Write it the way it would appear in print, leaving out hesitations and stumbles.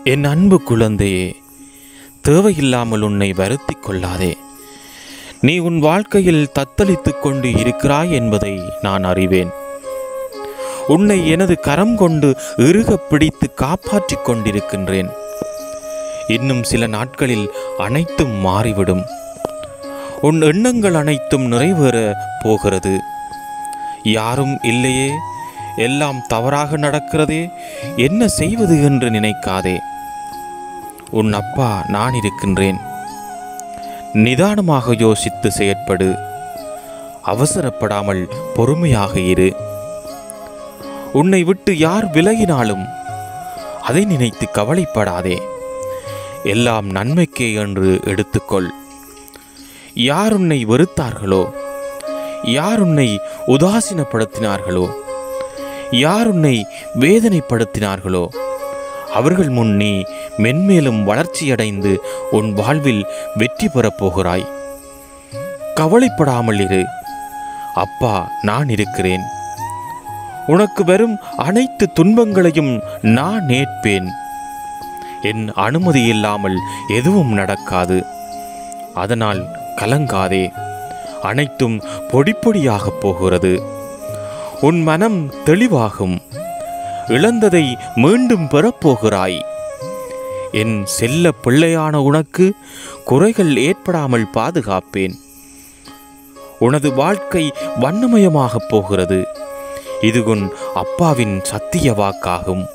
என் அன்பு குழந்தையே, தேவையில்லாமல் உன்னை வருத்தி கொள்ளாதே. நீ உன் வாழ்க்கையில் தத்தளித்து கொண்டு இருக்கிறாய் என்பதை நான் அறிவேன். உன்னை எனது கரம் கொண்டு இறுக பிடித்து காப்பாற்றிக் கொண்டிருக்கின்றேன். இன்னும் சில நாட்களில் அனைத்தும் மாறிவிடும். உன் எண்ணங்கள் அனைத்தும் நிறைவேற போகிறது. யாரும் இல்லையே, எல்லாம் தவறாக நடக்கிறதே, என்ன செய்வது என்று நினைக்காதே. உன் அப்பா நான் இருக்கின்றேன். நிதானமாக யோசித்து செயற்படு. அவசரப்படாமல் பொறுமையாக இரு. உன்னை விட்டு யார் விலகினாலும் அதை நினைத்து கவலைப்படாதே. எல்லாம் நன்மைக்கே என்று எடுத்துக்கொள். யார் உன்னை வெறுத்தார்களோ, யார் உன்னை உதாசீனப்படுத்தினார்களோ, யார் உன்னை வேதனைப்படுத்தினார்களோ அவர்கள் முன் நீ மென்மேலும் வளர்ச்சியடைந்து உன் வாழ்வில் வெற்றி பெறப் போகிறாய். கவலைப்படாமல் இரு. அப்பா நான் இருக்கிறேன். உனக்கு வரும் அனைத்து துன்பங்களையும் நான் ஏற்பேன். என் அனுமதி இல்லாமல் எதுவும் நடக்காது. அதனால் கலங்காதே. அனைத்தும் பொடிப்பொடியாகப் போகிறது. உன் மனம் தெளிவாகும். இழந்ததை மீண்டும் பெறப்போகிறாய். என் செல்ல பிள்ளையான உனக்கு குறைகள் ஏற்படாமல் பாதுகாப்பேன். உனது வாழ்க்கை வண்ணமயமாகப் போகிறது. இது உன் அப்பாவின் சத்திய வாக்காகும்.